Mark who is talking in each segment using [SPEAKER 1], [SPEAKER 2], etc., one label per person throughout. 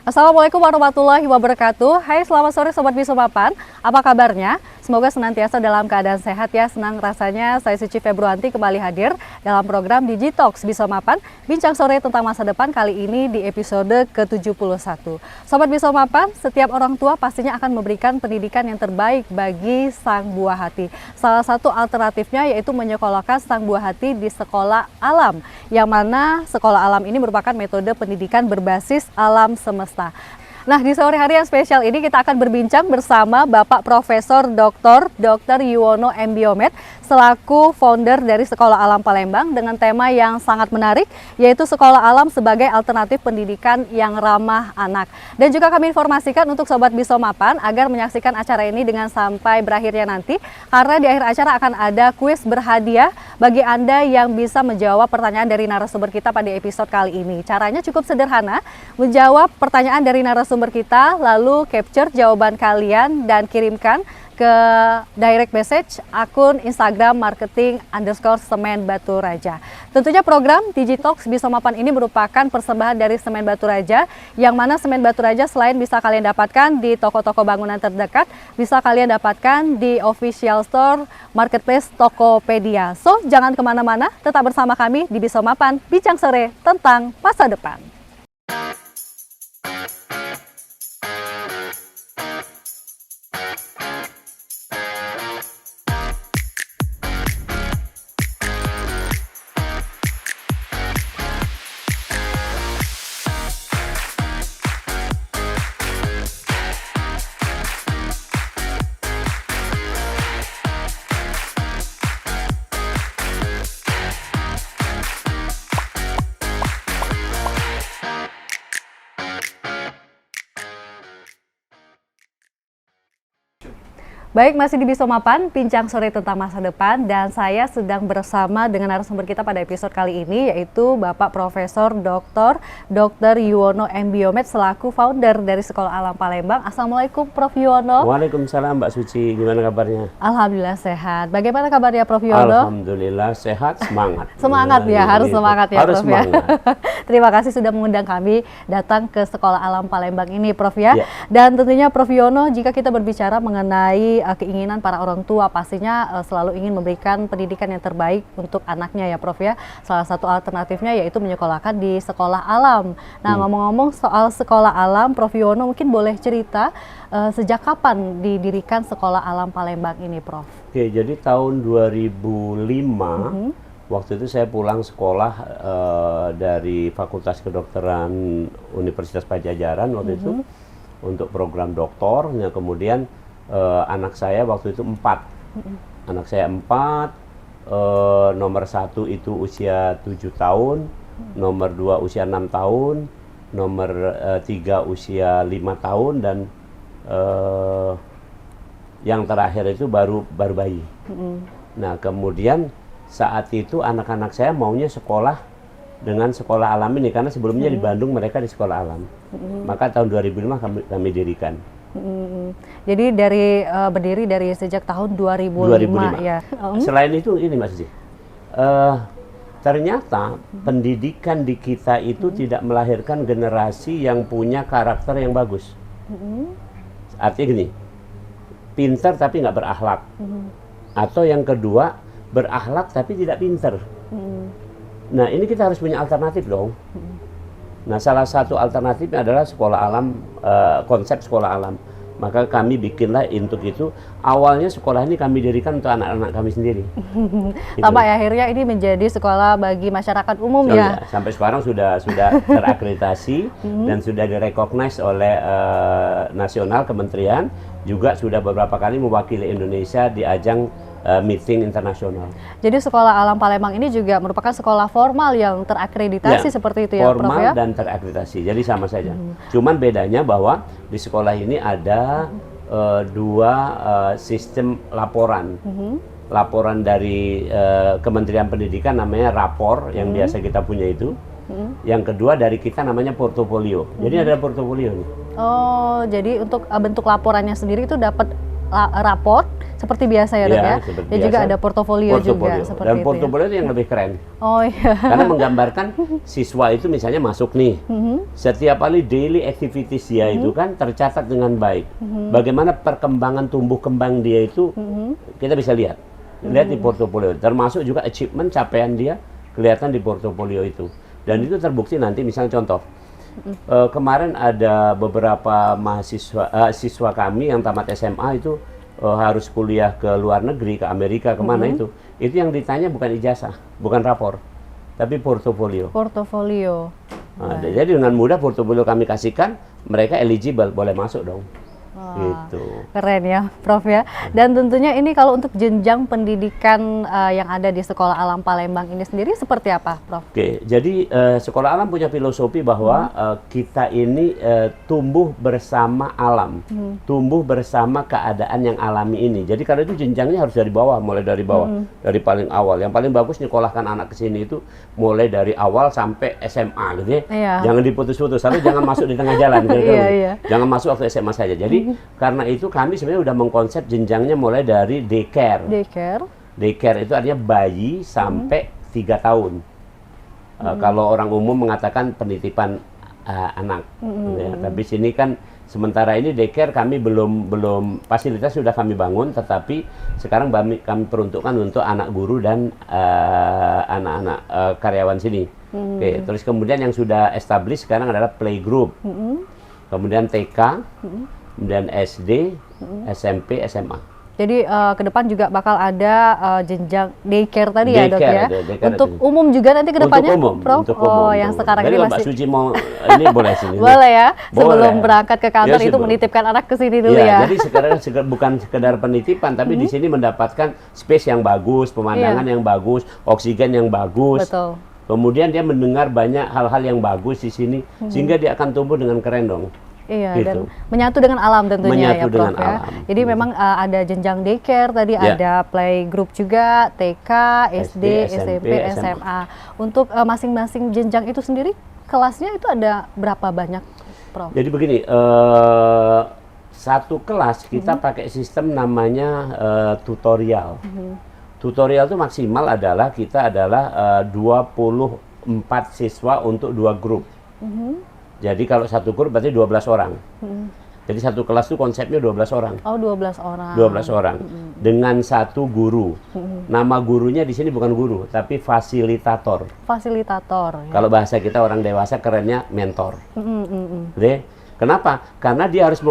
[SPEAKER 1] Assalamualaikum warahmatullahi wabarakatuh. Hai, selamat sore Sobat Bisumapan. Apa kabarnya? Semoga senantiasa dalam keadaan sehat ya. Senang rasanya saya Suci Februanti kembali hadir dalam program Digitox Bisumapan. Bincang sore tentang masa depan kali ini di episode ke-71. Sobat Bisumapan, setiap orang tua pastinya akan memberikan pendidikan yang terbaik bagi sang buah hati. Salah satu alternatifnya yaitu menyekolahkan sang buah hati di sekolah alam. Yang mana sekolah alam ini merupakan metode pendidikan berbasis alam semesta. Nah, di sore hari yang spesial ini kita akan berbincang bersama Bapak Profesor Dr. Yuwono M. Biomed selaku founder dari Sekolah Alam Palembang dengan tema yang sangat menarik, yaitu Sekolah Alam sebagai alternatif pendidikan yang ramah anak. Dan juga kami informasikan untuk Sobat Bisumapan agar menyaksikan acara ini dengan sampai berakhirnya nanti, karena di akhir acara akan ada kuis berhadiah bagi Anda yang bisa menjawab pertanyaan dari narasumber kita pada episode kali ini. Caranya cukup sederhana, menjawab pertanyaan dari narasumber kita, lalu capture jawaban kalian dan kirimkan ke direct message akun Instagram marketing_semen Batu Raja. Tentunya program Digitox Bisumapan ini merupakan persembahan dari Semen Batu Raja, yang mana Semen Batu Raja selain bisa kalian dapatkan di toko-toko bangunan terdekat, bisa kalian dapatkan di official store marketplace Tokopedia. So, jangan kemana-mana, tetap bersama kami di Bisumapan, bincang sore tentang masa depan. Baik, masih di Bisumapan, bincang sore tentang masa depan, dan saya sedang bersama dengan narasumber kita pada episode kali ini, yaitu Bapak Profesor Dr. Yuwono M. Biomed selaku founder dari Sekolah Alam Palembang. Assalamualaikum Prof. Yuwono.
[SPEAKER 2] Waalaikumsalam Mbak Suci, gimana kabarnya?
[SPEAKER 1] Alhamdulillah sehat. Bagaimana kabarnya Prof. Yuwono?
[SPEAKER 2] Alhamdulillah sehat, semangat.
[SPEAKER 1] Semangat ya, harus semangat ya
[SPEAKER 2] harus
[SPEAKER 1] Prof. Ya. Terima kasih sudah mengundang kami datang ke Sekolah Alam Palembang ini Prof ya. Dan tentunya Prof. Yuwono, jika kita berbicara mengenai keinginan para orang tua, pastinya selalu ingin memberikan pendidikan yang terbaik untuk anaknya ya Prof ya. Salah satu alternatifnya yaitu menyekolahkan di sekolah alam. Nah, ngomong-ngomong soal sekolah alam, Prof. Yuwono mungkin boleh cerita sejak kapan didirikan Sekolah Alam Palembang ini Prof?
[SPEAKER 2] Oke, jadi tahun 2005 waktu itu saya pulang sekolah dari Fakultas Kedokteran Universitas Padjadjaran waktu itu untuk program doktor. Nah, kemudian anak saya waktu itu 4. Anak saya 4, nomor 1 itu usia 7 tahun, nomor 2 usia 6 tahun, nomor 3 usia 5 tahun, dan yang terakhir itu baru bayi. Nah, kemudian saat itu anak-anak saya maunya sekolah dengan sekolah alam ini, karena sebelumnya di Bandung mereka di sekolah alam. Maka tahun 2005 kami dirikan.
[SPEAKER 1] Jadi berdiri dari sejak tahun 2005 ya.
[SPEAKER 2] Selain itu ini Mas Ji, ternyata pendidikan di kita itu tidak melahirkan generasi yang punya karakter yang bagus. Artinya gini, pintar tapi nggak berakhlak. Atau yang kedua, berakhlak tapi tidak pintar. Nah, ini kita harus punya alternatif dong. Nah, salah satu alternatifnya adalah sekolah alam, konsep sekolah alam. Maka kami bikinlah untuk itu. Awalnya sekolah ini kami dirikan untuk anak-anak kami sendiri.
[SPEAKER 1] Sampai akhirnya ini menjadi sekolah bagi masyarakat umum ya.
[SPEAKER 2] Sampai sekarang sudah terakreditasi dan sudah direcognize oleh nasional, kementerian, juga sudah beberapa kali mewakili Indonesia di ajang meeting internasional.
[SPEAKER 1] Jadi Sekolah Alam Palembang ini juga merupakan sekolah formal yang terakreditasi seperti itu ya Prof ya?
[SPEAKER 2] Formal dan terakreditasi, jadi sama saja. Cuman bedanya bahwa di sekolah ini ada dua sistem laporan. Laporan dari Kementerian Pendidikan namanya rapor, yang biasa kita punya itu. Yang kedua dari kita namanya portofolio. Jadi ada portofolio nih.
[SPEAKER 1] Oh, jadi untuk bentuk laporannya sendiri itu dapat raport, seperti biasa ya dok
[SPEAKER 2] Ya,
[SPEAKER 1] ya.
[SPEAKER 2] seperti
[SPEAKER 1] Dan juga
[SPEAKER 2] biasa.
[SPEAKER 1] ada portofolio juga seperti
[SPEAKER 2] Dan
[SPEAKER 1] itu.
[SPEAKER 2] portofolio itu yang lebih keren.
[SPEAKER 1] Oh iya.
[SPEAKER 2] Karena menggambarkan siswa itu misalnya masuk nih, setiap kali daily activities dia itu kan tercatat dengan baik. Bagaimana perkembangan tumbuh kembang dia itu kita bisa lihat di portofolio. Termasuk juga achievement capaian dia kelihatan di portofolio itu. Dan itu terbukti nanti misalnya contoh. Kemarin ada beberapa siswa kami yang tamat SMA itu harus kuliah ke luar negeri, ke Amerika, kemana itu yang ditanya bukan ijazah, bukan rapor, tapi portofolio.
[SPEAKER 1] Portofolio.
[SPEAKER 2] Nah, jadi dengan mudah portofolio kami kasihkan, mereka eligible, boleh masuk dong.
[SPEAKER 1] Wah,
[SPEAKER 2] Gitu.
[SPEAKER 1] keren ya Prof ya. Dan tentunya ini kalau untuk jenjang pendidikan yang ada di Sekolah Alam Palembang ini sendiri seperti apa Prof?
[SPEAKER 2] Oke, jadi Sekolah Alam punya filosofi bahwa kita ini tumbuh bersama alam, tumbuh bersama keadaan yang alami ini. Jadi kalau itu jenjangnya harus dari bawah, mulai dari bawah, dari paling awal. Yang paling bagus nyekolahkan anak ke sini itu mulai dari awal sampai SMA gitu ya.
[SPEAKER 1] Iya.
[SPEAKER 2] Jangan diputus-putus, tapi jangan masuk di tengah jalan. Gitu.
[SPEAKER 1] Iya.
[SPEAKER 2] Jangan masuk waktu SMA saja. Jadi karena itu kami sebenarnya udah mengkonsep jenjangnya mulai dari daycare. Daycare itu artinya bayi sampai 3 tahun. Kalau orang umum mengatakan penitipan anak. Ya, tapi sini kan sementara ini daycare kami belum fasilitas sudah kami bangun, tetapi sekarang kami peruntukkan untuk anak guru dan anak-anak karyawan sini. Oke, terus kemudian yang sudah established sekarang adalah playgroup. Kemudian TK, kemudian SD, SMP, SMA.
[SPEAKER 1] Jadi ke depan juga bakal ada jenjang daycare tadi ya dok ya.
[SPEAKER 2] Daycare
[SPEAKER 1] Untuk umum juga nanti ke depannya Prof?
[SPEAKER 2] Untuk umum.
[SPEAKER 1] Yang sekarang
[SPEAKER 2] jadi
[SPEAKER 1] ini
[SPEAKER 2] Mbak
[SPEAKER 1] masih
[SPEAKER 2] Suci mau ini boleh sini.
[SPEAKER 1] boleh ya. Sebelum
[SPEAKER 2] Boleh.
[SPEAKER 1] berangkat ke kantor
[SPEAKER 2] Ya,
[SPEAKER 1] itu menitipkan anak ke sini dulu ya.
[SPEAKER 2] Jadi sekarang bukan sekedar penitipan, tapi di sini mendapatkan space yang bagus, pemandangan yang bagus, oksigen yang bagus.
[SPEAKER 1] Betul.
[SPEAKER 2] Kemudian dia mendengar banyak hal-hal yang bagus di sini, sehingga dia akan tumbuh dengan keren dong.
[SPEAKER 1] Iya,
[SPEAKER 2] Gitu.
[SPEAKER 1] dan menyatu dengan alam tentunya
[SPEAKER 2] Menyatu
[SPEAKER 1] ya Prof
[SPEAKER 2] dengan
[SPEAKER 1] ya.
[SPEAKER 2] alam.
[SPEAKER 1] Jadi memang ada jenjang daycare tadi,
[SPEAKER 2] Ya.
[SPEAKER 1] ada playgroup juga, TK, SD, SMP, SMA. Untuk masing-masing jenjang itu sendiri kelasnya itu ada berapa banyak Prof?
[SPEAKER 2] Jadi begini, satu kelas kita pakai sistem namanya tutorial. Tutorial itu maksimal adalah kita adalah 24 siswa untuk 2 grup. Jadi kalau satu grup berarti 12 orang. Jadi satu kelas itu konsepnya 12 orang.
[SPEAKER 1] Oh, 12 orang.
[SPEAKER 2] 12 orang. Dengan satu guru. Nama gurunya di sini bukan guru, tapi fasilitator.
[SPEAKER 1] Fasilitator. Ya.
[SPEAKER 2] Kalau bahasa kita orang dewasa kerennya mentor. Jadi, kenapa? Karena dia harus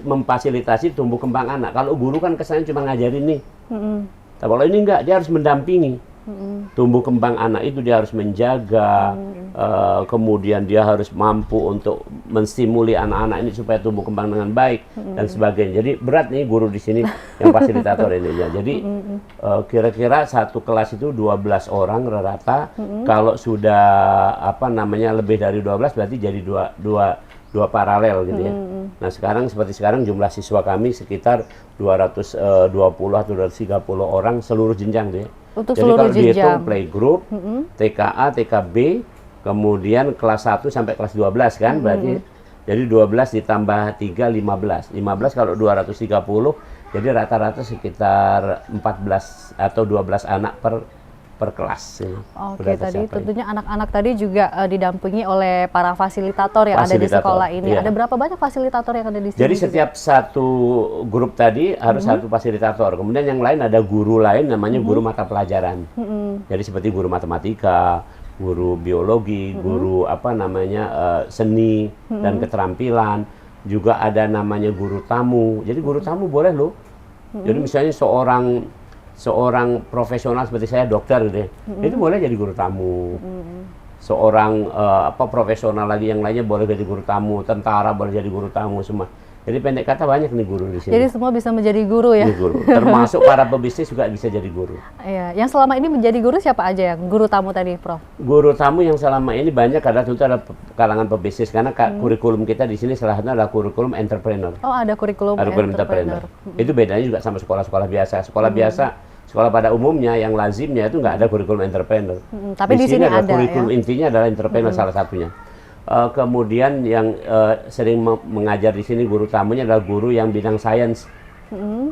[SPEAKER 2] memfasilitasi tumbuh kembang anak. Kalau guru kan kesannya cuma ngajarin nih. Tapi kalau ini enggak, dia harus mendampingi. Tumbuh kembang anak itu dia harus menjaga, kemudian dia harus mampu untuk menstimuli anak-anak ini supaya tumbuh kembang dengan baik dan sebagainya. Jadi berat nih guru di sini yang fasilitator ini ya. Jadi kira-kira satu kelas itu 12 orang rata. Kalau sudah lebih dari 12 berarti jadi dua paralel gitu ya. Nah sekarang seperti sekarang jumlah siswa kami sekitar 220 atau 230 orang seluruh jenjang tuh ya.
[SPEAKER 1] Untuk
[SPEAKER 2] Jadi
[SPEAKER 1] seluruh
[SPEAKER 2] kalau dihitung
[SPEAKER 1] jenjang.
[SPEAKER 2] playgroup, TKA, TKB, kemudian kelas 1 sampai kelas 12 kan berarti. Jadi 12 ditambah 3, 15. 15 kalau 230, jadi rata-rata sekitar 14 atau 12 anak per kelas.
[SPEAKER 1] Oke, tadi tentunya anak-anak tadi juga didampingi oleh para fasilitator yang ada di sekolah ini.
[SPEAKER 2] Iya.
[SPEAKER 1] Ada berapa banyak fasilitator yang ada di sini?
[SPEAKER 2] Jadi setiap satu grup tadi harus satu fasilitator. Kemudian yang lain ada guru lain namanya guru mata pelajaran. Jadi seperti guru matematika, guru biologi, guru seni dan keterampilan. Juga ada namanya guru tamu. Jadi guru tamu boleh loh. Jadi misalnya seorang profesional seperti saya, dokter gitu ya, itu boleh jadi guru tamu. Seorang profesional lagi yang lainnya boleh jadi guru tamu, tentara boleh jadi guru tamu semua. Jadi pendek kata banyak nih guru di sini.
[SPEAKER 1] Jadi semua bisa menjadi guru ya?
[SPEAKER 2] Ini guru. Termasuk para pebisnis juga bisa jadi guru.
[SPEAKER 1] Iya. Yang selama ini menjadi guru siapa aja yang guru tamu tadi, Prof?
[SPEAKER 2] Guru tamu yang selama ini banyak karena tentu ada kalangan pebisnis karena kurikulum kita di sini salah satunya adalah kurikulum entrepreneur.
[SPEAKER 1] Oh, ada kurikulum entrepreneur.
[SPEAKER 2] Itu bedanya juga sama sekolah-sekolah biasa. Sekolah biasa, sekolah pada umumnya yang lazimnya itu nggak ada kurikulum entrepreneur.
[SPEAKER 1] Tapi di sini ada
[SPEAKER 2] kurikulum
[SPEAKER 1] ya?
[SPEAKER 2] intinya adalah entrepreneur salah satunya. Kemudian yang sering mengajar di sini guru tamunya adalah guru yang bidang sains.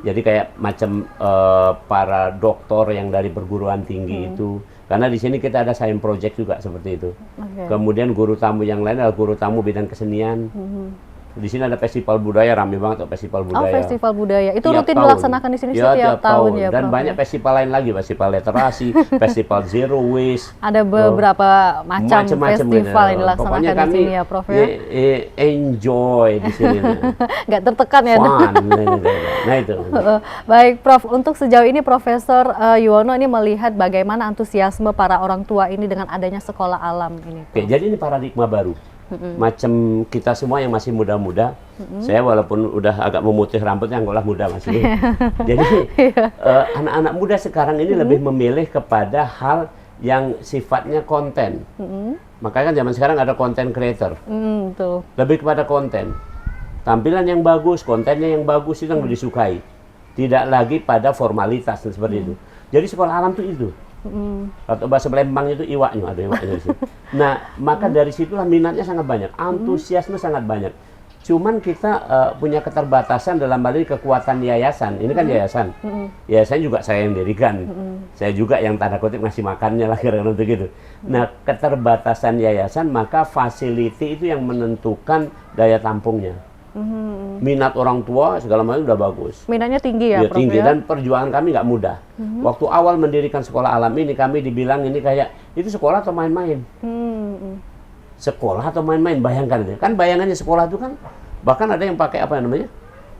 [SPEAKER 2] Jadi kayak macam para doktor yang dari perguruan tinggi itu. Karena di sini kita ada science project juga seperti itu. Kemudian guru tamu yang lain adalah guru tamu bidang kesenian. Di sini ada festival budaya, rame banget festival budaya.
[SPEAKER 1] Oh, festival budaya. Itu
[SPEAKER 2] Tiap
[SPEAKER 1] rutin
[SPEAKER 2] tahun.
[SPEAKER 1] dilaksanakan di sini setiap tahun ya,
[SPEAKER 2] Dan
[SPEAKER 1] Prof,
[SPEAKER 2] banyak
[SPEAKER 1] ya?
[SPEAKER 2] festival lain lagi, festival literasi, festival zero waste.
[SPEAKER 1] Ada beberapa macam
[SPEAKER 2] Macam-macam
[SPEAKER 1] festival
[SPEAKER 2] gitu.
[SPEAKER 1] yang dilaksanakan
[SPEAKER 2] Pokoknya
[SPEAKER 1] di
[SPEAKER 2] kami
[SPEAKER 1] sini ya, Prof ya.
[SPEAKER 2] enjoy di sini.
[SPEAKER 1] Nggak tertekan ya.
[SPEAKER 2] Fun. Nah itu.
[SPEAKER 1] Baik, Prof. Untuk sejauh ini Profesor Yuwono ini melihat bagaimana antusiasme para orang tua ini dengan adanya sekolah alam ini, Prof.
[SPEAKER 2] Oke, jadi ini paradigma baru. Macam kita semua yang masih muda-muda, saya walaupun udah agak memutih rambut, yang ngolah muda masih. Jadi anak-anak muda sekarang ini lebih memilih kepada hal yang sifatnya konten. Makanya kan zaman sekarang ada content creator.
[SPEAKER 1] Betul.
[SPEAKER 2] Lebih kepada konten. Tampilan yang bagus, kontennya yang bagus itu yang disukai. Tidak lagi pada formalitas seperti itu. Jadi sekolah alam itu. Atau bahasa Palembang itu iwaknya, ada iwaknya di situ. Nah, maka dari situlah minatnya sangat banyak, antusiasme sangat banyak. Cuman kita punya keterbatasan dalam hal ini kekuatan yayasan. Ini kan yayasan. Yayasan juga saya yang dirikan. Saya juga yang tanda kutip ngasih makannya lah kira-kira begitu. Nah, keterbatasan yayasan maka facility itu yang menentukan daya tampungnya. Minat orang tua segala macam udah bagus.
[SPEAKER 1] Minatnya tinggi ya,
[SPEAKER 2] Ya,
[SPEAKER 1] Prof
[SPEAKER 2] tinggi
[SPEAKER 1] ya?
[SPEAKER 2] dan perjuangan kami nggak mudah. Waktu awal mendirikan sekolah alam ini kami dibilang ini kayak itu sekolah atau main-main. Sekolah atau main-main, bayangkan itu. Kan bayangannya sekolah itu kan bahkan ada yang pakai apa namanya?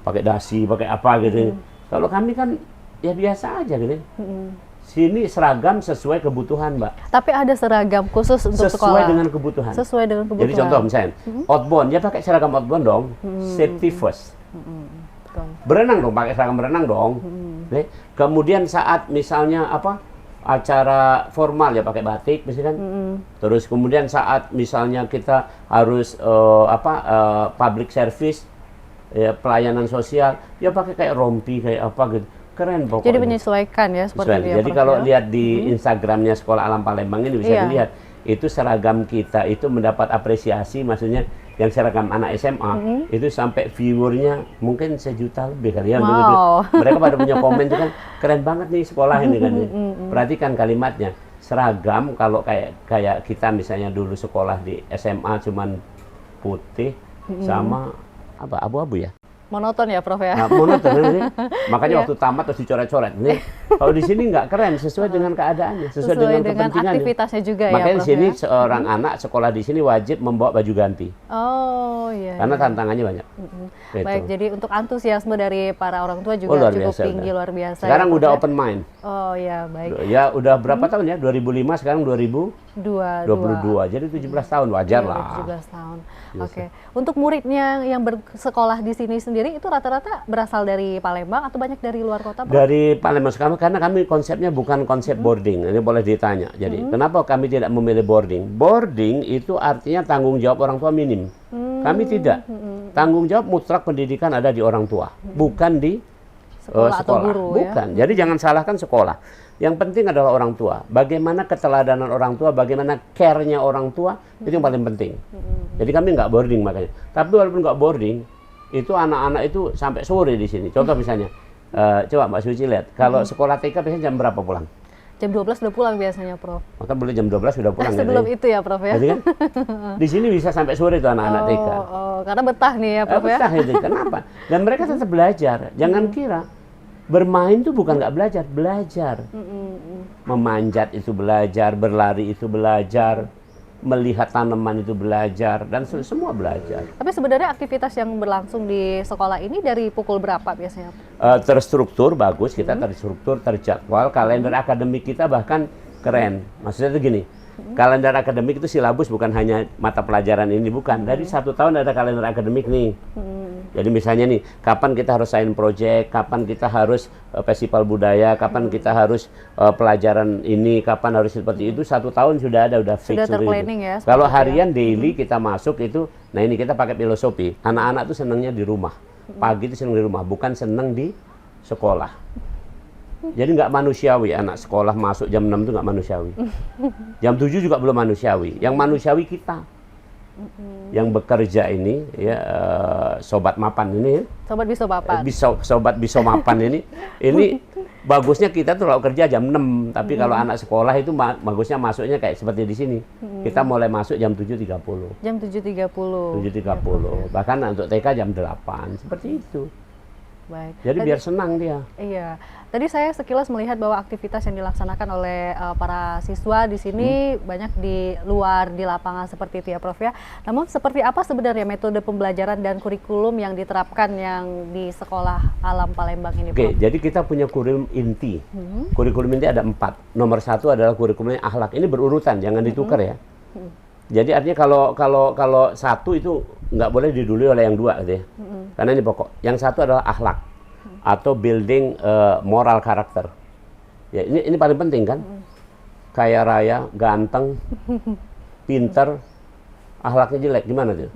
[SPEAKER 2] Pakai dasi, pakai apa gitu. Kalau kami kan ya biasa aja gitu. Sini seragam sesuai kebutuhan, Mbak.
[SPEAKER 1] Tapi ada seragam khusus untuk
[SPEAKER 2] Sesuai
[SPEAKER 1] sekolah.
[SPEAKER 2] dengan kebutuhan.
[SPEAKER 1] Sesuai dengan kebutuhan.
[SPEAKER 2] Jadi contoh misalnya, outbound, dia pakai seragam outbound dong, safety first.
[SPEAKER 1] Betul.
[SPEAKER 2] Berenang dong, pakai seragam berenang dong. Nih, kemudian saat misalnya apa acara formal ya pakai batik, misalkan. Terus kemudian saat misalnya kita harus public service, ya, pelayanan sosial, ya pakai kayak rompi kayak apa gitu. Keren pokoknya.
[SPEAKER 1] Jadi menyesuaikan ya seperti itu ya,
[SPEAKER 2] Jadi
[SPEAKER 1] Prof,
[SPEAKER 2] kalau
[SPEAKER 1] ya?
[SPEAKER 2] lihat di Instagramnya Sekolah Alam Palembang ini bisa
[SPEAKER 1] Iya.
[SPEAKER 2] dilihat itu seragam kita itu mendapat apresiasi, maksudnya yang seragam anak SMA itu sampai viewernya mungkin 1 juta lebih kali ya. Begitu. Mereka pada punya komen itu kan keren banget nih sekolah ini kan. Perhatikan kalimatnya, seragam kalau kayak kita misalnya dulu sekolah di SMA cuman putih sama apa abu-abu ya.
[SPEAKER 1] Monoton ya, Prof ya?
[SPEAKER 2] Nah, monoton ini. Makanya waktu tamat terus dicoret-coret. Nih, kalau di sini nggak keren, sesuai dengan keadaannya, sesuai dengan kepentingannya.
[SPEAKER 1] aktivitasnya juga ya,
[SPEAKER 2] Makanya
[SPEAKER 1] Prof
[SPEAKER 2] di sini
[SPEAKER 1] ya?
[SPEAKER 2] seorang anak sekolah di sini wajib membawa baju ganti.
[SPEAKER 1] Oh iya.
[SPEAKER 2] Karena tantangannya banyak. Gitu.
[SPEAKER 1] Baik, jadi untuk antusiasme dari para orang tua juga
[SPEAKER 2] luar
[SPEAKER 1] cukup
[SPEAKER 2] biasa,
[SPEAKER 1] tinggi,
[SPEAKER 2] udah.
[SPEAKER 1] luar biasa.
[SPEAKER 2] Sekarang
[SPEAKER 1] ya,
[SPEAKER 2] udah
[SPEAKER 1] Prof, ya?
[SPEAKER 2] open mind.
[SPEAKER 1] Oh ya, baik.
[SPEAKER 2] Ya udah berapa tahun ya? 2005 sekarang 2022.
[SPEAKER 1] 22.
[SPEAKER 2] Jadi 17 tahun wajar lah.
[SPEAKER 1] 17 tahun.
[SPEAKER 2] Biasa.
[SPEAKER 1] Oke. Untuk muridnya yang bersekolah di sini sendiri itu rata-rata berasal dari Palembang atau banyak dari luar kota, Prof?
[SPEAKER 2] Dari Palembang sekarang karena kami konsepnya bukan konsep boarding. Ini boleh ditanya. Jadi kenapa kami tidak memilih boarding? Boarding itu artinya tanggung jawab orang tua minim. Kami tidak. Tanggung jawab mutlak pendidikan ada di orang tua, bukan di
[SPEAKER 1] Sekolah atau guru, ya?
[SPEAKER 2] Bukan. Jadi jangan salahkan sekolah. Yang penting adalah orang tua. Bagaimana keteladanan orang tua, bagaimana care-nya orang tua, itu yang paling penting. Jadi kami nggak boarding makanya. Tapi walaupun nggak boarding, itu anak-anak itu sampai sore di sini. Contoh misalnya, coba Mbak Suci lihat, kalau sekolah TK biasanya jam berapa pulang?
[SPEAKER 1] Jam 12 udah pulang biasanya, Prof.
[SPEAKER 2] Maka boleh jam 12 sudah pulang.
[SPEAKER 1] Sebelum
[SPEAKER 2] ya,
[SPEAKER 1] itu ya, Prof ya?
[SPEAKER 2] Jadi kan, di sini bisa sampai sore tuh anak-anak TK.
[SPEAKER 1] Karena betah nih ya, Prof ya?
[SPEAKER 2] Betah itu. Kenapa? Dan mereka tetap belajar. Jangan kira bermain itu bukan nggak belajar, belajar. Memanjat itu belajar, berlari itu belajar, melihat tanaman itu belajar, dan semua belajar.
[SPEAKER 1] Tapi sebenarnya aktivitas yang berlangsung di sekolah ini dari pukul berapa biasanya?
[SPEAKER 2] Terstruktur bagus, kita terstruktur, terjadwal, kalender akademik kita bahkan keren. Maksudnya itu gini, kalender akademik itu silabus bukan hanya mata pelajaran ini, bukan. Dari 1 tahun ada kalender akademik nih. Jadi misalnya nih, kapan kita harus science project, kapan kita harus festival budaya, kapan kita harus pelajaran ini, kapan harus seperti itu. 1 tahun sudah ada, udah fix.
[SPEAKER 1] Sudah terplanning ya?
[SPEAKER 2] Kalau harian daily kita masuk itu, nah ini kita pakai filosofi. Anak-anak tuh senangnya di rumah. Pagi itu senang di rumah, bukan senang di sekolah. Jadi nggak manusiawi anak sekolah masuk jam 6 itu nggak manusiawi. Jam 7 juga belum manusiawi. Yang manusiawi kita. yang bekerja ini, ya sobat mapan ini,
[SPEAKER 1] Sobat Biso Mapan.
[SPEAKER 2] sobat biso mapan ini bagusnya kita tuh kalau kerja jam 6, tapi kalau anak sekolah itu bagusnya masuknya kayak seperti di sini. Kita mulai masuk jam 7.30.
[SPEAKER 1] Jam 7.30.
[SPEAKER 2] 7.30. Bahkan untuk TK jam 8, seperti itu.
[SPEAKER 1] Baik.
[SPEAKER 2] Jadi biar senang dia.
[SPEAKER 1] Iya. Tadi saya sekilas melihat bahwa aktivitas yang dilaksanakan oleh para siswa di sini banyak di luar, di lapangan seperti itu ya Prof ya. Namun seperti apa sebenarnya metode pembelajaran dan kurikulum yang diterapkan yang di Sekolah Alam Palembang ini, Prof?
[SPEAKER 2] Oke, jadi kita punya kurikulum inti. Kurikulum inti ada 4. Nomor 1 adalah kurikulumnya akhlak. Ini berurutan, jangan ditukar ya. Jadi artinya kalau satu itu nggak boleh didului oleh yang dua, gitu ya. Karena ini pokok. Yang satu adalah akhlak atau building moral karakter. Ya ini paling penting kan. Kaya raya, ganteng, pinter, akhlaknya jelek, gimana tuh?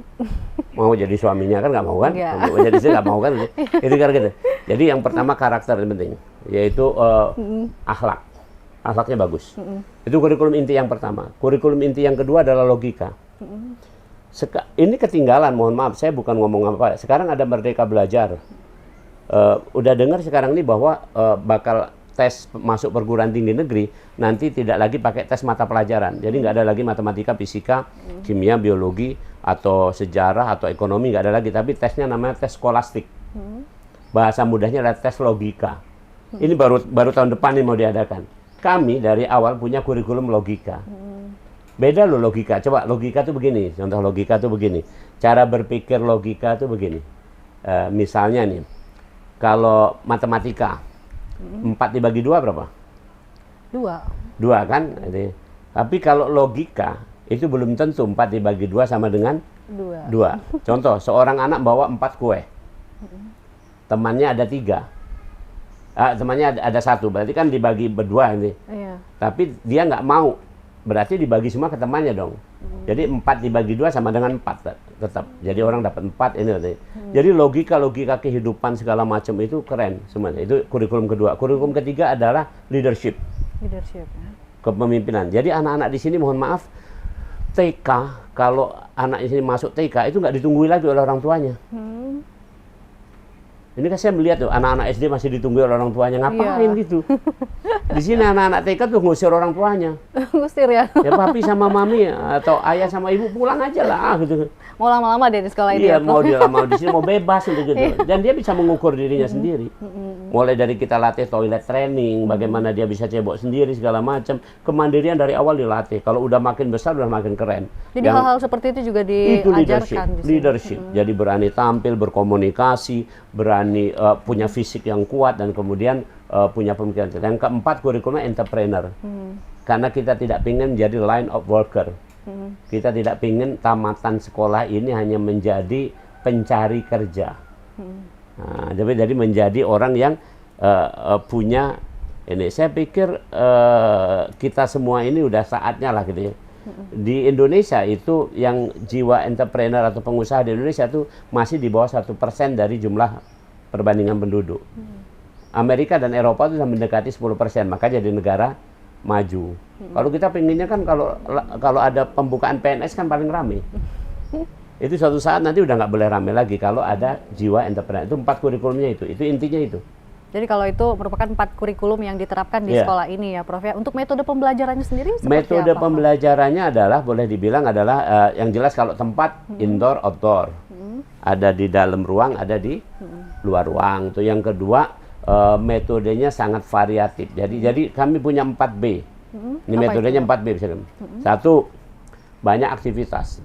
[SPEAKER 2] Mau jadi suaminya kan nggak mau kan? Mau jadi istri nggak mau kan? Itu kan gitu. Jadi yang pertama karakter yang penting, yaitu akhlak. Akhlaknya bagus. Itu kurikulum inti yang pertama. Kurikulum inti yang kedua adalah logika. Ini ketinggalan, mohon maaf, saya bukan ngomong apa. Sekarang ada Merdeka Belajar. Udah dengar sekarang ini bahwa bakal tes masuk perguruan tinggi negeri nanti tidak lagi pakai tes mata pelajaran. Jadi nggak ada lagi matematika, fisika, kimia, biologi, atau sejarah, atau ekonomi, nggak ada lagi. Tapi tesnya namanya tes skolastik. Bahasa mudahnya adalah tes logika. Ini baru tahun depan ini mau diadakan. Kami dari awal punya kurikulum logika. Beda loh logika. Coba logika tuh begini. Contoh logika tuh begini. Cara berpikir logika tuh begini. Misalnya nih, kalau matematika 4 dibagi 2 berapa? 2 kan? Tapi kalau logika itu belum tentu 4 dibagi 2 sama dengan 2. Contoh, seorang anak bawa 4 kue. Temannya ada 3. Temannya ada 1, berarti kan dibagi berdua ini. Iya. Tapi dia nggak mau, berarti dibagi semua ke temannya dong. Jadi 4 dibagi 2 sama dengan 4 tetap. Jadi orang dapat 4 ini. Jadi logika kehidupan segala macam itu keren semuanya. Itu kurikulum kedua. Kurikulum ketiga adalah leadership. Leadership. Kepemimpinan. Jadi anak-anak di sini mohon maaf, TK, kalau anak di sini masuk TK itu nggak ditungguin lagi oleh orang tuanya. Ini kan saya melihat tuh anak-anak SD masih ditunggu oleh orang tuanya, ngapain gitu. Di sini anak-anak TK tuh ngusir orang tuanya.
[SPEAKER 1] Ngusir ya?
[SPEAKER 2] Ya papi sama mami atau ayah sama ibu pulang aja lah gitu.
[SPEAKER 1] Mau lama-lama deh di sekolah ini.
[SPEAKER 2] Iya, mau dia lama di sini, mau bebas gitu. Dan dia bisa mengukur dirinya sendiri. Mulai dari kita latih toilet training, bagaimana dia bisa cebok sendiri segala macam. Kemandirian dari awal dilatih. Kalau udah makin besar udah makin keren.
[SPEAKER 1] Jadi hal-hal seperti itu juga diajarkan.
[SPEAKER 2] Itu leadership. Jadi berani tampil, berkomunikasi, berani punya fisik yang kuat, dan kemudian punya pemikiran. Yang keempat kurikulumnya entrepreneur. Karena kita tidak ingin menjadi line of worker. Kita tidak ingin tamatan sekolah ini hanya menjadi pencari kerja. Nah, jadi menjadi orang yang punya ini. Saya pikir kita semua ini udah saatnya lah gitu ya. Di Indonesia itu yang jiwa entrepreneur atau pengusaha di Indonesia itu masih di bawah 1% dari jumlah perbandingan penduduk. Amerika dan Eropa itu sudah mendekati 10%, maka jadi negara maju. Kalau kita pengennya kan kalau ada pembukaan PNS kan paling rame. Itu suatu saat nanti udah nggak boleh rame lagi kalau ada jiwa entrepreneur. Itu 4 kurikulumnya itu intinya itu.
[SPEAKER 1] Jadi kalau itu merupakan 4 kurikulum yang diterapkan di sekolah ini ya Prof ya. Untuk metode pembelajarannya sendiri seperti
[SPEAKER 2] metode apa, pembelajarannya adalah boleh dibilang adalah yang jelas kalau tempat indoor outdoor. Ada di dalam ruang, ada di luar ruang. Itu yang kedua, metodenya sangat variatif. Jadi kami punya 4B. Ini metodenya 4B misalkan. Satu, banyak aktivitas.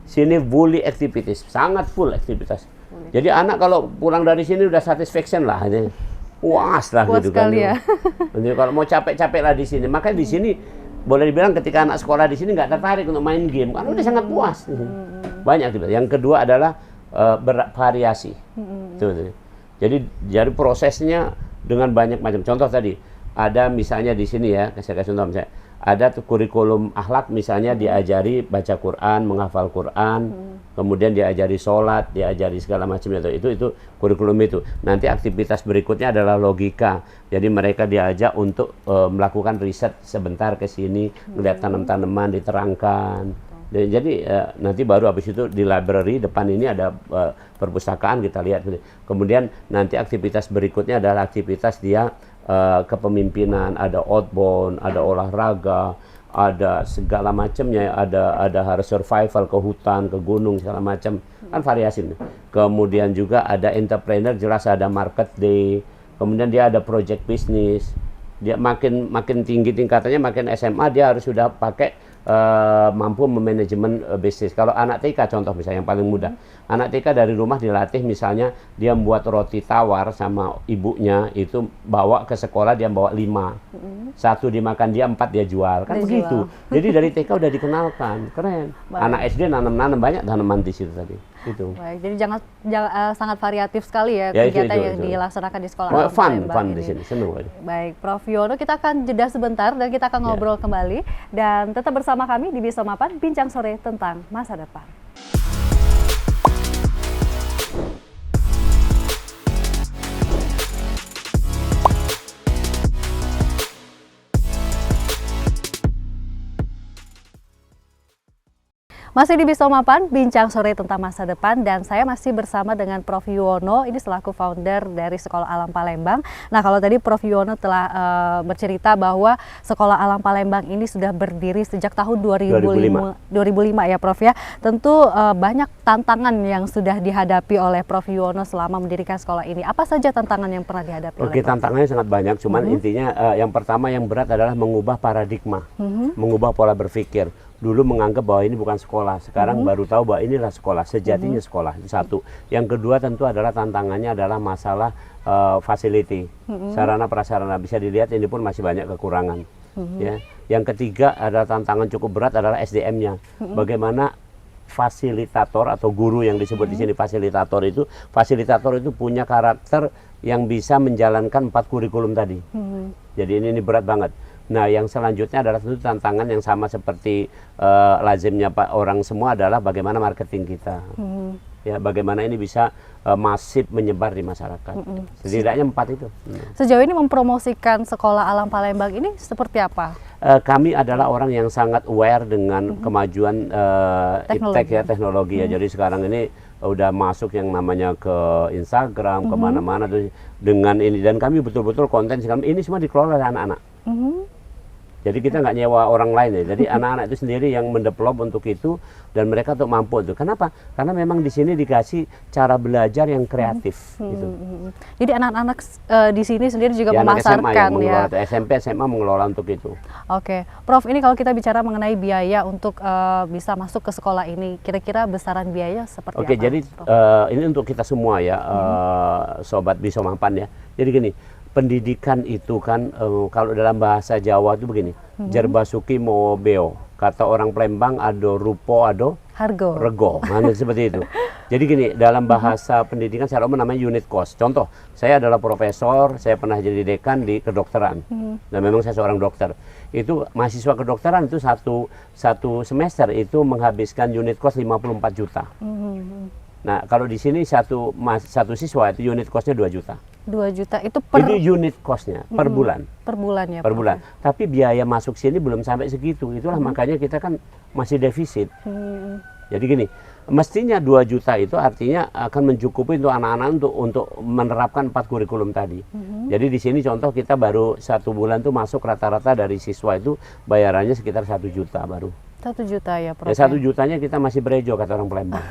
[SPEAKER 2] Sini fully activities, sangat full aktivitas. Jadi anak kalau pulang dari sini udah satisfaction lah, puas lah gitu kan. Ya. Jadi kalau mau capek-capek lah di sini. Makanya di sini boleh dibilang ketika anak sekolah di sini nggak tertarik untuk main game, karena udah sangat puas. Banyak aktivitas. Yang kedua adalah bervariasi. Jadi prosesnya dengan banyak macam. Contoh tadi ada misalnya di sini ya, saya kasih contoh misalnya ada kurikulum akhlak misalnya diajari baca Quran, menghafal Quran, kemudian diajari sholat, diajari segala macam itu kurikulum itu. Nanti aktivitas berikutnya adalah logika. Jadi mereka diajak untuk melakukan riset sebentar ke sini, melihat tanam-tanaman diterangkan. Jadi nanti baru habis itu di library depan ini ada perpustakaan, kita lihat. Kemudian nanti aktivitas berikutnya adalah aktivitas dia kepemimpinan, ada outbound, ada olahraga, ada segala macamnya, ada harus survival ke hutan, ke gunung, segala macam, kan variasi. Kemudian juga ada entrepreneur, jelas ada market day, kemudian dia ada project bisnis. Dia makin tinggi tingkatannya, makin SMA dia harus sudah pakai mampu memanajemen bisnis. Kalau anak TK contoh misalnya yang paling mudah, anak TK dari rumah dilatih misalnya dia membuat roti tawar sama ibunya, itu bawa ke sekolah dia bawa 5, 1 dimakan dia, 4 dia jual, kan begitu. Jadi dari TK udah dikenalkan, keren. Anak SD nanam banyak tanaman di situ tadi. Itu.
[SPEAKER 1] Baik, jadi jangan sangat variatif sekali ya kegiatan yang dilaksanakan di sekolah alam
[SPEAKER 2] fun di sini, senang.
[SPEAKER 1] Baik, Prof Yuwono, kita akan jeda sebentar dan kita akan ngobrol kembali, dan tetap bersama kami di Bisa Mapan Bincang Sore tentang masa depan. Masih di Bisa Mapan, Bincang Sore tentang masa depan, dan saya masih bersama dengan Prof Yuwono, ini selaku founder dari Sekolah Alam Palembang. Nah, kalau tadi Prof Yuwono telah bercerita bahwa Sekolah Alam Palembang ini sudah berdiri sejak tahun 2005 ya Prof ya. Tentu banyak tantangan yang sudah dihadapi oleh Prof Yuwono selama mendirikan sekolah ini. Apa saja tantangan yang pernah dihadapi oleh Prof?
[SPEAKER 2] Tantangannya sangat banyak, cuman intinya yang pertama yang berat adalah mengubah paradigma, mengubah pola berpikir. Dulu menganggap bahwa ini bukan sekolah, sekarang baru tahu bahwa inilah sekolah, sejatinya sekolah. Itu satu. Yang kedua tentu adalah tantangannya adalah masalah facility, sarana prasarana. Bisa dilihat ini pun masih banyak kekurangan. Ya. Yang ketiga adalah tantangan cukup berat adalah SDM-nya. Bagaimana fasilitator atau guru yang disebut di sini fasilitator itu punya karakter yang bisa menjalankan 4 kurikulum tadi. Jadi ini berat banget. Nah, yang selanjutnya adalah tentu tantangan yang sama seperti lazimnya Pak orang semua adalah bagaimana marketing kita. Ya, bagaimana ini bisa masif menyebar di masyarakat. Setidaknya 4 itu.
[SPEAKER 1] Sejauh ini mempromosikan Sekolah Alam Palembang ini seperti apa?
[SPEAKER 2] Kami adalah orang yang sangat aware dengan kemajuan teknologi ya. Jadi sekarang ini udah masuk yang namanya ke Instagram, kemana-mana tuh dengan ini, dan kami betul-betul konten sekarang ini semua dikelola oleh anak-anak. Jadi kita nggak nyewa orang lain ya. Jadi anak-anak itu sendiri yang mendevelop untuk itu, dan mereka tuh mampu itu. Kenapa? Karena memang di sini dikasih cara belajar yang kreatif. Gitu.
[SPEAKER 1] Jadi anak-anak di sini sendiri juga
[SPEAKER 2] ya,
[SPEAKER 1] memasarkan ya.
[SPEAKER 2] SMP, SMA mengelola untuk itu.
[SPEAKER 1] Oke, Prof, ini kalau kita bicara mengenai biaya untuk bisa masuk ke sekolah ini, kira-kira besaran biaya seperti apa?
[SPEAKER 2] Oke, jadi ini untuk kita semua ya, sobat Bisa Mapan ya. Jadi gini. Pendidikan itu kan kalau dalam bahasa Jawa itu begini, Jarbasuki Mobeo, kata orang Palembang ado rupo ado
[SPEAKER 1] hargo,
[SPEAKER 2] rego, mana seperti itu. Jadi gini, dalam bahasa pendidikan secara umum namanya unit cost. Contoh, saya adalah profesor, saya pernah jadi dekan di kedokteran, dan memang saya seorang dokter. Itu mahasiswa kedokteran itu satu semester itu menghabiskan unit cost 54 juta. Nah, kalau di sini satu siswa itu unit cost-nya 2 juta.
[SPEAKER 1] 2 juta itu per...
[SPEAKER 2] Itu unit cost-nya per bulan.
[SPEAKER 1] Per bulan ya,
[SPEAKER 2] per bulan. Tapi biaya masuk sini belum sampai segitu. Itulah makanya kita kan masih defisit. Jadi gini, mestinya 2 juta itu artinya akan mencukupi untuk anak-anak untuk menerapkan 4 kurikulum tadi. Jadi di sini contoh kita baru 1 bulan tuh masuk rata-rata dari siswa itu bayarannya sekitar 1 juta baru.
[SPEAKER 1] 1 juta ya, Prof.
[SPEAKER 2] Ya, 1 jutanya kita masih berejo kata orang Palembang.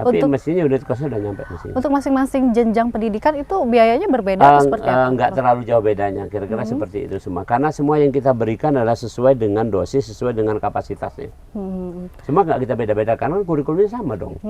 [SPEAKER 2] Tapi mestinya unit cost-nya udah nyampe mesin.
[SPEAKER 1] Untuk masing-masing jenjang pendidikan itu biayanya berbeda atau seperti apa?
[SPEAKER 2] Enggak terlalu jauh bedanya, kira-kira seperti itu semua. Karena semua yang kita berikan adalah sesuai dengan dosis, sesuai dengan kapasitasnya. Semua nggak kita beda-beda karena kurikulumnya sama dong.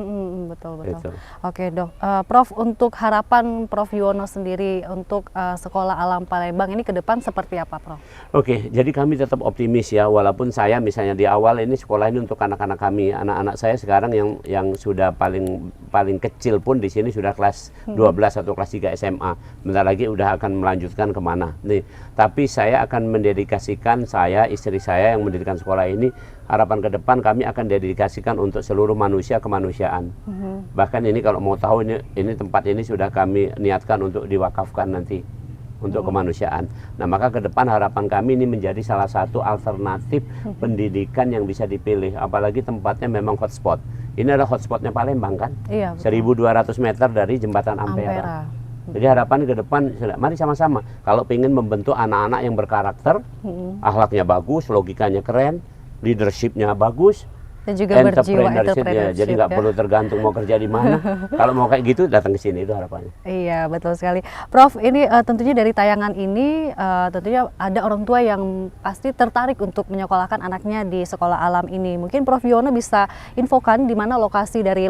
[SPEAKER 1] Betul. Oke, Dok. Prof, untuk harapan Prof Yuwono sendiri untuk Sekolah Alam Palembang ini ke depan seperti apa, Prof?
[SPEAKER 2] Oke, jadi kami tetap optimis ya, walaupun saya misalnya di awal ini sekolah ini untuk anak-anak kami, anak-anak saya sekarang yang sudah paling kecil pun di sini sudah kelas 12 atau kelas 3 SMA. Bentar lagi udah akan melanjutkan kemana nih. Tapi saya akan mendedikasikan, istri saya yang mendirikan sekolah ini, harapan ke depan kami akan dedikasikan untuk seluruh manusia kemanusiaan. Bahkan ini kalau mau tahu ini tempat ini sudah kami niatkan untuk diwakafkan nanti. untuk kemanusiaan. Nah, maka ke depan harapan kami ini menjadi salah satu alternatif pendidikan yang bisa dipilih, apalagi tempatnya memang hotspot. Ini adalah hotspotnya Palembang kan?
[SPEAKER 1] Iya,
[SPEAKER 2] 1.200 meter dari jembatan Ampera. Jadi harapan ke depan, mari sama-sama. Kalau ingin membentuk anak-anak yang berkarakter, akhlaknya bagus, logikanya keren, leadershipnya bagus,
[SPEAKER 1] dan juga berjiwa
[SPEAKER 2] entrepreneurship ya, jadi nggak perlu tergantung mau kerja di mana. Kalau mau kayak gitu datang ke sini, itu harapannya.
[SPEAKER 1] Iya, betul sekali, Prof. Ini tentunya dari tayangan ini tentunya ada orang tua yang pasti tertarik untuk menyekolahkan anaknya di sekolah alam ini. Mungkin Prof Yono bisa infokan di mana lokasi dari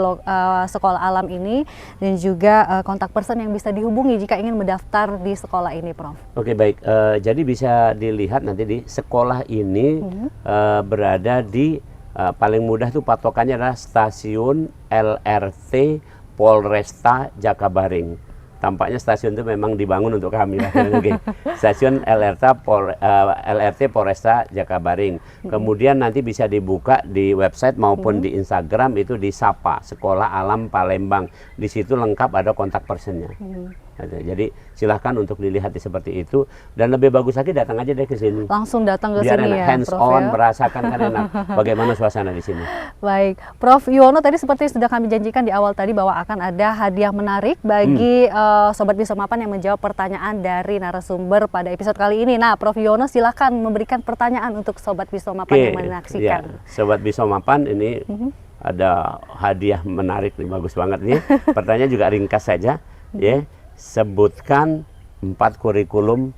[SPEAKER 1] sekolah alam ini dan juga kontak person yang bisa dihubungi jika ingin mendaftar di sekolah ini, Prof.
[SPEAKER 2] Oke, baik. Jadi bisa dilihat nanti di sekolah ini berada di paling mudah tuh patokannya adalah stasiun LRT Polresta Jakabaring. Tampaknya stasiun itu memang dibangun untuk kami. Oke. Stasiun LRT Polresta Jakabaring. Kemudian nanti bisa dibuka di website maupun di Instagram, itu di SAPA, Sekolah Alam Palembang. Di situ lengkap ada kontak personnya. Jadi silahkan untuk dilihat seperti itu, dan lebih bagus lagi datang aja deh ke sini.
[SPEAKER 1] Langsung datang ke
[SPEAKER 2] biar
[SPEAKER 1] sini
[SPEAKER 2] enak,
[SPEAKER 1] ya,
[SPEAKER 2] hands
[SPEAKER 1] Prof,
[SPEAKER 2] on,
[SPEAKER 1] ya?
[SPEAKER 2] merasakan kan enak bagaimana suasana di sini.
[SPEAKER 1] Baik, Prof Yono, tadi seperti sudah kami janjikan di awal tadi bahwa akan ada hadiah menarik bagi Sobat Bisa Mapan yang menjawab pertanyaan dari narasumber pada episode kali ini. Nah, Prof Yono silahkan memberikan pertanyaan untuk Sobat Bisa Mapan yang menyaksikan.
[SPEAKER 2] Ya, Sobat Bisa Mapan ini ada hadiah menarik nih, bagus banget nih. Pertanyaan juga ringkas saja, ya. Sebutkan 4 kurikulum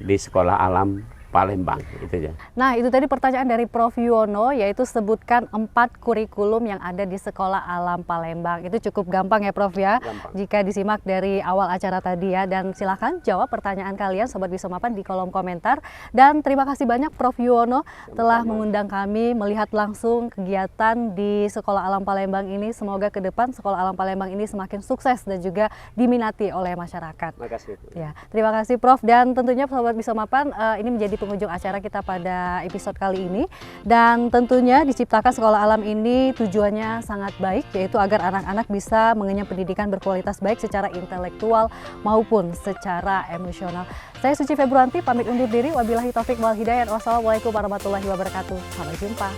[SPEAKER 2] di Sekolah Alam Palembang, itu aja.
[SPEAKER 1] Nah, itu tadi pertanyaan dari Prof Yono, yaitu sebutkan 4 kurikulum yang ada di Sekolah Alam Palembang. Itu cukup gampang ya, Prof ya,
[SPEAKER 2] Gampang.
[SPEAKER 1] jika disimak dari awal acara tadi ya. Dan silakan jawab pertanyaan kalian Sobat Bisa Mapan di kolom komentar. Dan terima kasih banyak Prof Yono telah mengundang kami melihat langsung kegiatan di Sekolah Alam Palembang ini. Semoga ke depan Sekolah Alam Palembang ini semakin sukses dan juga diminati oleh masyarakat.
[SPEAKER 2] Terima kasih.
[SPEAKER 1] Ya, terima kasih Prof, dan tentunya Sobat Bisa Mapan ini menjadi pengunjung acara kita pada episode kali ini. Dan tentunya diciptakan Sekolah Alam ini tujuannya sangat baik, yaitu agar anak-anak bisa mengenyam pendidikan berkualitas baik secara intelektual maupun secara emosional. Saya Suci Februanti pamit undur diri. Wabillahi taufik wal hidayah. Wassalamualaikum warahmatullahi wabarakatuh. Sampai jumpa.